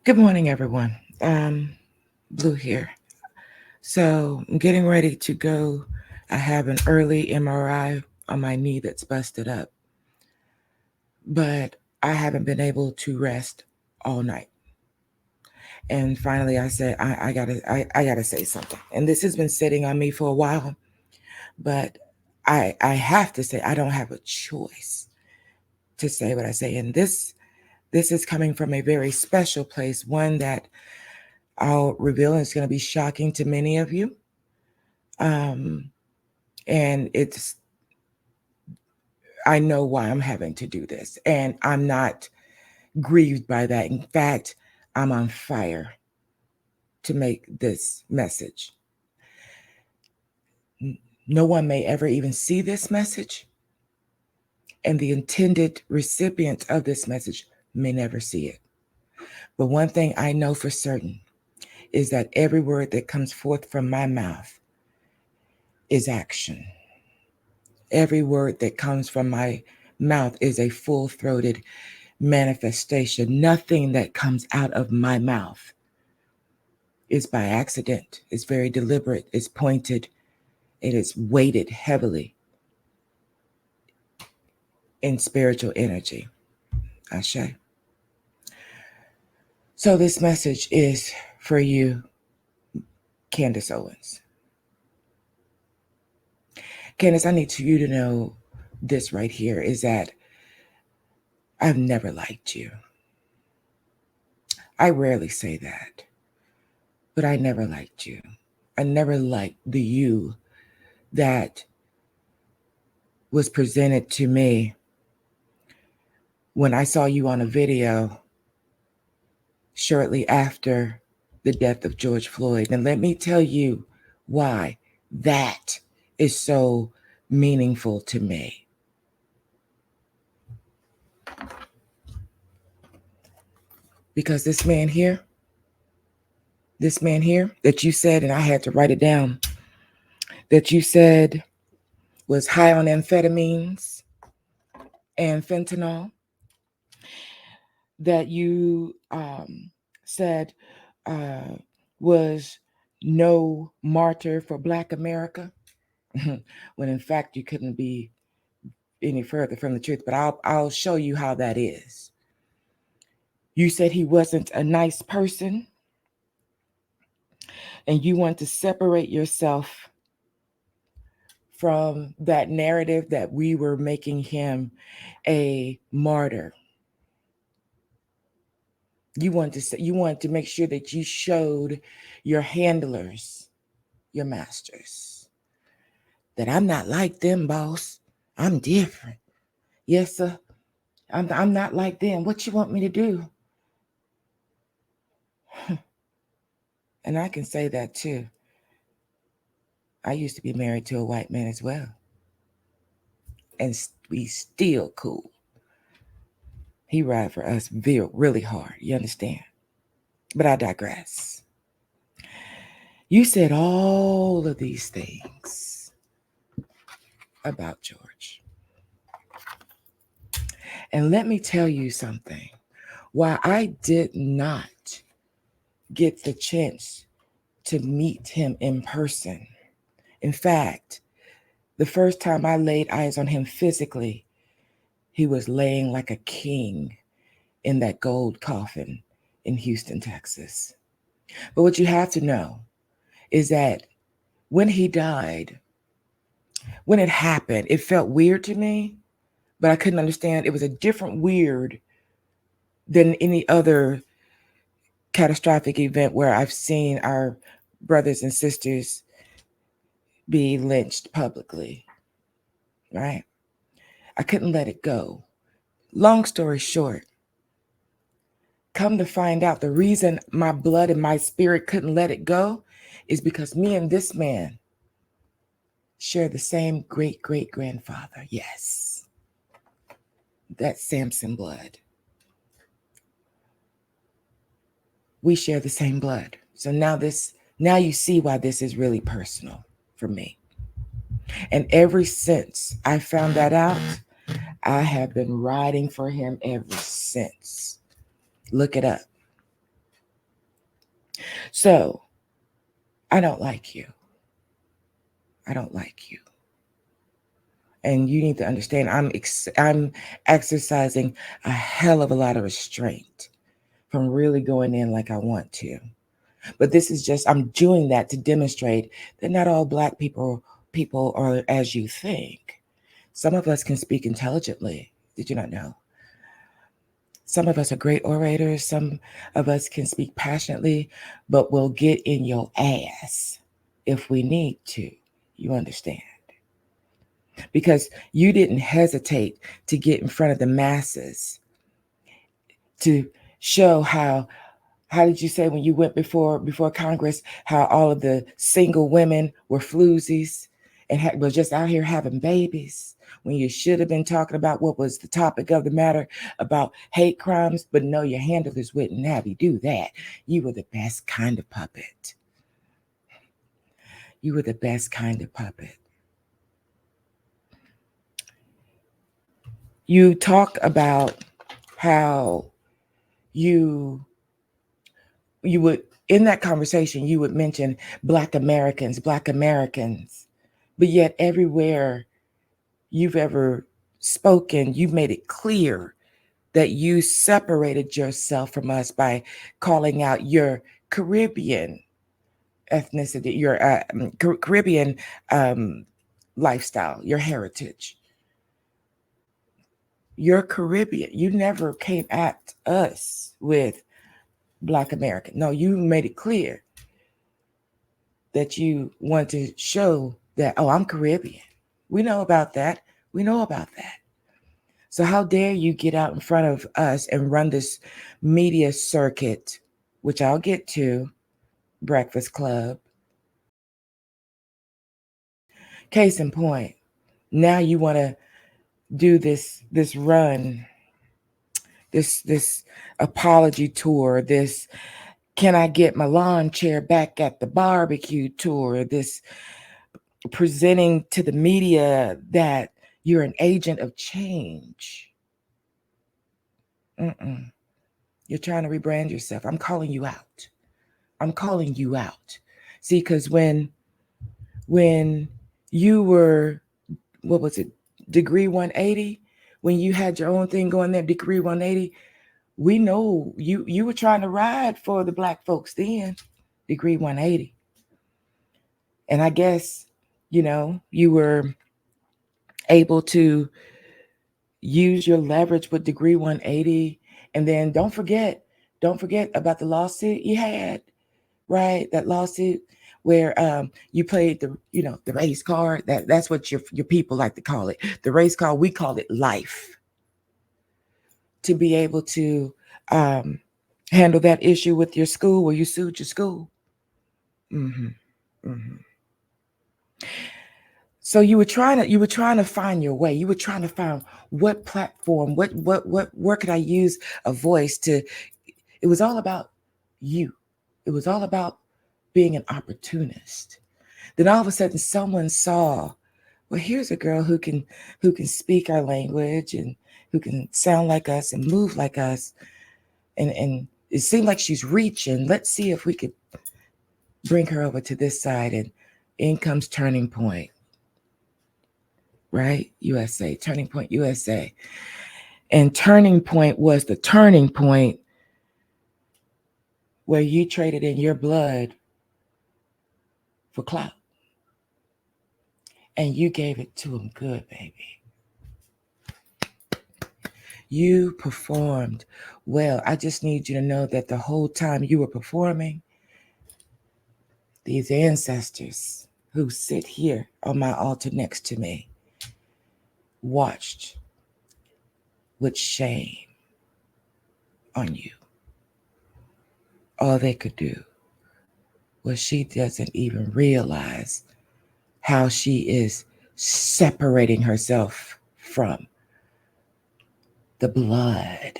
Good morning, everyone. Blue here. So I'm getting ready to go. I have an early MRI on my knee that's busted up, but I haven't been able to rest all night. And finally, I said, I gotta say something. And this has been sitting on me for a while, but I have to say, I don't have a choice to say what I say. And this is coming from a very special place, one that I'll reveal is going to be shocking to many of you. Um, and I know why I'm having to do this, and I'm not grieved by that. In fact, I'm on fire to make this message. No one may ever even see this message, and the intended recipient of this message may never see it. But one thing I know for certain is that every word that comes forth from my mouth is action. Every word that comes from my mouth is a full throated manifestation. Nothing that comes out of my mouth is by accident. It's very deliberate, it's pointed, it is weighted heavily in spiritual energy. Ashe. So, this message is for you, Candace Owens. Candace, I need you to know this right here is that I've never liked you. I rarely say that, but I never liked you. I never liked the you that was presented to me when I saw you on a video shortly after the death of George Floyd. And let me tell you why that is so meaningful to me. Because this man here that you said, and I had to write it down, that you said was high on amphetamines and fentanyl, that you said was no martyr for Black America, when in fact you couldn't be any further from the truth. But I'll show you how that is. You said he wasn't a nice person, and you want to separate yourself from that narrative that we were making him a martyr. You want to make sure that you showed your handlers, your masters, that I'm not like them, boss. I'm different. Yes, sir. I'm not like them. What you want me to do? And I can say that too. I used to be married to a white man as well. And we still cool. He ride for us really hard. You understand? But I digress. You said all of these things about George. And let me tell you something. While I did not get the chance to meet him in person, in fact, the first time I laid eyes on him physically, he was laying like a king in that gold coffin in Houston, Texas. But what you have to know is that when he died, when it happened, it felt weird to me, but I couldn't understand. It was a different weird than any other catastrophic event where I've seen our brothers and sisters be lynched publicly, right? I couldn't let it go. Long story short, come to find out the reason my blood and my spirit couldn't let it go is because me and this man share the same great great grandfather. Yes, that's Samson blood. We share the same blood. So now you see why this is really personal for me. And ever since I found that out, I have been riding for him ever since. Look it up. So I don't like you. I don't like you. And you need to understand I'm exercising a hell of a lot of restraint from really going in like I want to. But this is just I'm doing that to demonstrate that not all black people are as you think. Some of us can speak intelligently. Did you not know? Some of us are great orators. Some of us can speak passionately, but we'll get in your ass if we need to. You understand? Because you didn't hesitate to get in front of the masses to show how did you say when you went before Congress how all of the single women were floozies and were just out here having babies when you should have been talking about what was the topic of the matter about hate crimes, but no, your handlers wouldn't have you do that. You were the best kind of puppet. You were the best kind of puppet. You talked about how you you would in that conversation you would mention black Americans, but yet everywhere you've ever spoken you've made it clear that you separated yourself from us by calling out your Caribbean ethnicity, your Caribbean um, lifestyle, your heritage. You're Caribbean. You never came at us with Black American. No, you made it clear that you want to show that, oh, I'm Caribbean. We know about that. We know about that. So how dare you get out in front of us and run this media circuit, which I'll get to, Breakfast Club. Case in point, now you want to do this run, this apology tour, this can I get my lawn chair back at the barbecue tour, this presenting to the media that you're an agent of change. Mm-mm. You're trying to rebrand yourself. I'm calling you out. I'm calling you out. See, because when you were, what was it, degree 180, when you had your own thing going there, degree 180, we know you were trying to ride for the black folks then, degree 180. And I guess, you were able to use your leverage with degree 180. And then don't forget about the lawsuit you had, right? That lawsuit where you played the race card. That's what your people like to call it. The race card, we call it life. To be able to um, handle that issue with your school where you sued your school. Hmm. Hmm. So you were trying to find your way. You were trying to find what platform, what where could I use a voice to. It was all about you. It was all about being an opportunist. Then all of a sudden someone saw, well, here's a girl who can speak our language and who can sound like us and move like us. And it seemed like she's reaching. Let's see if we could bring her over to this side. And in comes Turning Point, right? USA, Turning Point USA. And Turning Point was the turning point where you traded in your blood for clout. And you gave it to them good, baby. You performed well. I just need you to know that the whole time you were performing, these ancestors who sit here on my altar next to me watched with shame on you. All they could do was she doesn't even realize how she is separating herself from the blood.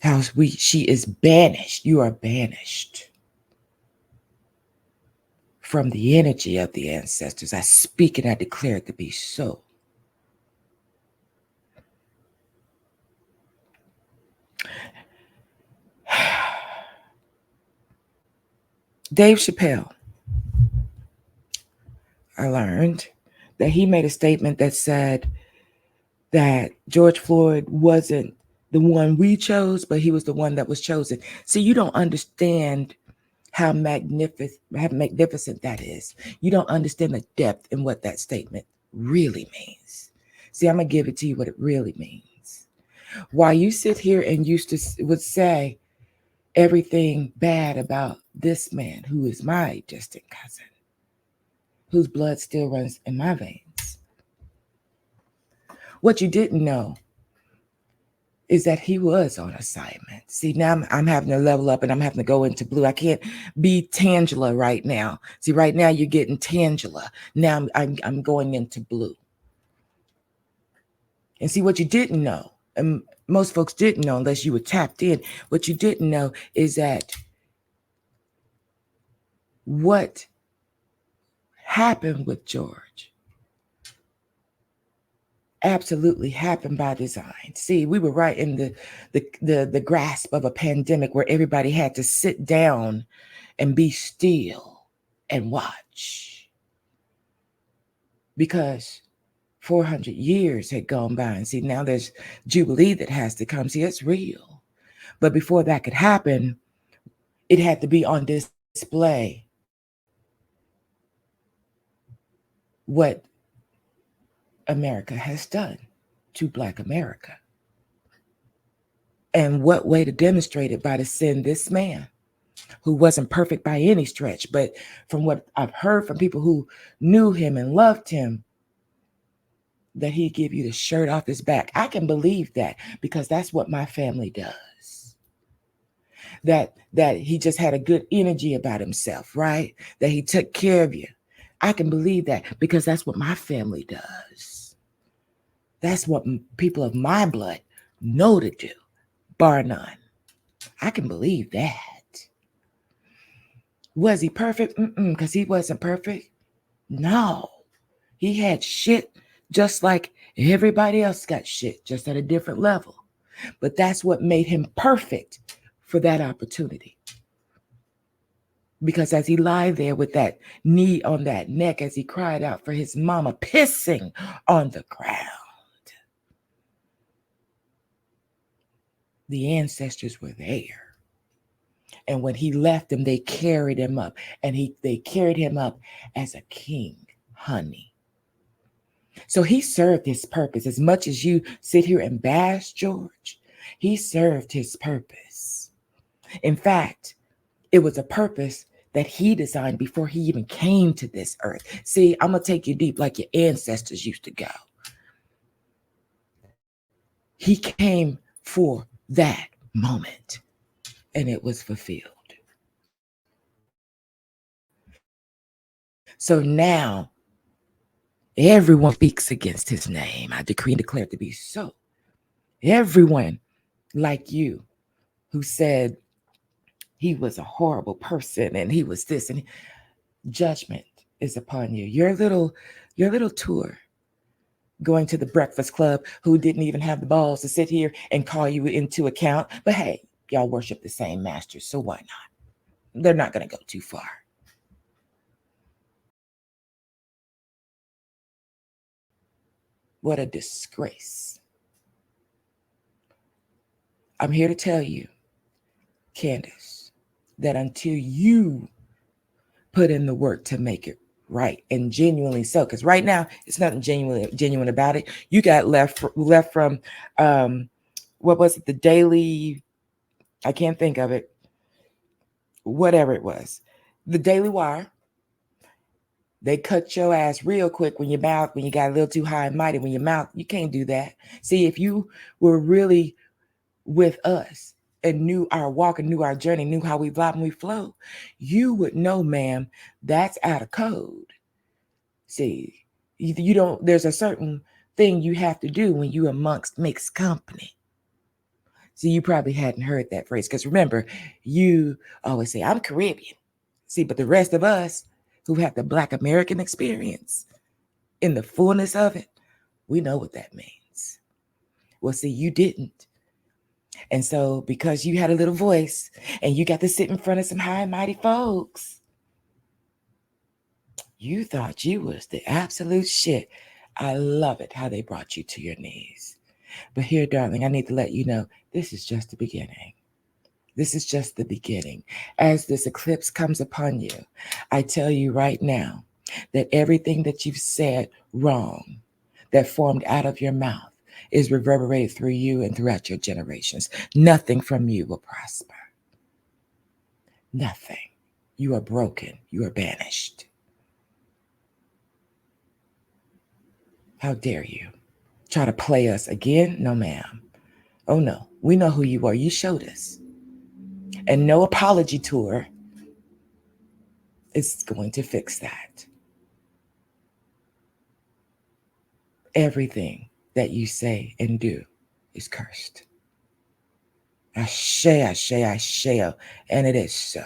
How she is banished. You are banished from the energy of the ancestors. I speak and I declare it to be so. Dave Chappelle, I learned that he made a statement that said that George Floyd wasn't the one we chose, but he was the one that was chosen. See, you don't understand how magnificent that is. You don't understand the depth in what that statement really means. See, I'm gonna give it to you what it really means. While you sit here and would say everything bad about this man who is my distant cousin, whose blood still runs in my veins, what you didn't know is that he was on assignment. See, now I'm having to level up and I'm having to go into blue. I can't be Tangela right now. See, right now you're getting Tangela. Now I'm going into blue. And see, what you didn't know, and most folks didn't know unless you were tapped in, what you didn't know is that what happened with George absolutely happened by design. See, we were right in the grasp of a pandemic where everybody had to sit down and be still and watch, because 400 years had gone by. And see, now there's Jubilee that has to come. See, it's real. But before that could happen, it had to be on display what America has done to Black America. And what way to demonstrate it? By to send this man who wasn't perfect by any stretch, but from what I've heard from people who knew him and loved him, that he'd give you the shirt off his back. I can believe that because that's what my family does. That he just had a good energy about himself, right? That he took care of you. I can believe that because that's what my family does. That's what people of my blood know to do, bar none. I can believe that. Was he perfect? Because he wasn't perfect. No. He had shit just like everybody else got shit, just at a different level. But that's what made him perfect for that opportunity. Because as he lay there with that knee on that neck, as he cried out for his mama, pissing on the ground, the ancestors were there. And when he left them, they carried him up. And they carried him up as a king, honey. So he served his purpose. As much as you sit here and bash George, he served his purpose. In fact, it was a purpose that he designed before he even came to this earth. See, I'm going to take you deep like your ancestors used to go. He came for that moment, and it was fulfilled. So now, everyone speaks against his name. I decree and declare it to be so. Everyone like you who said he was a horrible person and he was this, and judgment is upon you. Your little tour going to the Breakfast Club, who didn't even have the balls to sit here and call you into account. But hey, y'all worship the same master, so why not? They're not going to go too far. What a disgrace. I'm here to tell you, Candace, that until you put in the work to make it right and genuinely so, because right now it's nothing genuine about it. You got left from what was it, the Daily, I can't think of it, whatever it was, the Daily Wire. They cut your ass real quick when you got a little too high and mighty. When your mouth, you can't do that. See, if you were really with us and knew our walk and knew our journey, knew how we vibe and we flow, you would know, ma'am, that's out of code. See, you don't, there's a certain thing you have to do when you amongst mixed company. See, you probably hadn't heard that phrase, because remember, you always say, I'm Caribbean. See, but the rest of us who have the Black American experience in the fullness of it, we know what that means. Well, see, you didn't. And so because you had a little voice and you got to sit in front of some high and mighty folks, You thought you was the absolute shit. I love it how they brought you to your knees. But here, darling, I need to let you know this is just the beginning. This is just the beginning. As this eclipse comes upon you, I tell you right now that everything that you've said wrong, that formed out of your mouth, is reverberated through you and throughout your generations. Nothing from you will prosper. Nothing. You are broken. You are banished. How dare you try to play us again? No, ma'am. Oh, no. We know who you are. You showed us. And no apology tour is going to fix that. Everything that you say and do is cursed. Ashe, ashe, ashe. And it is so.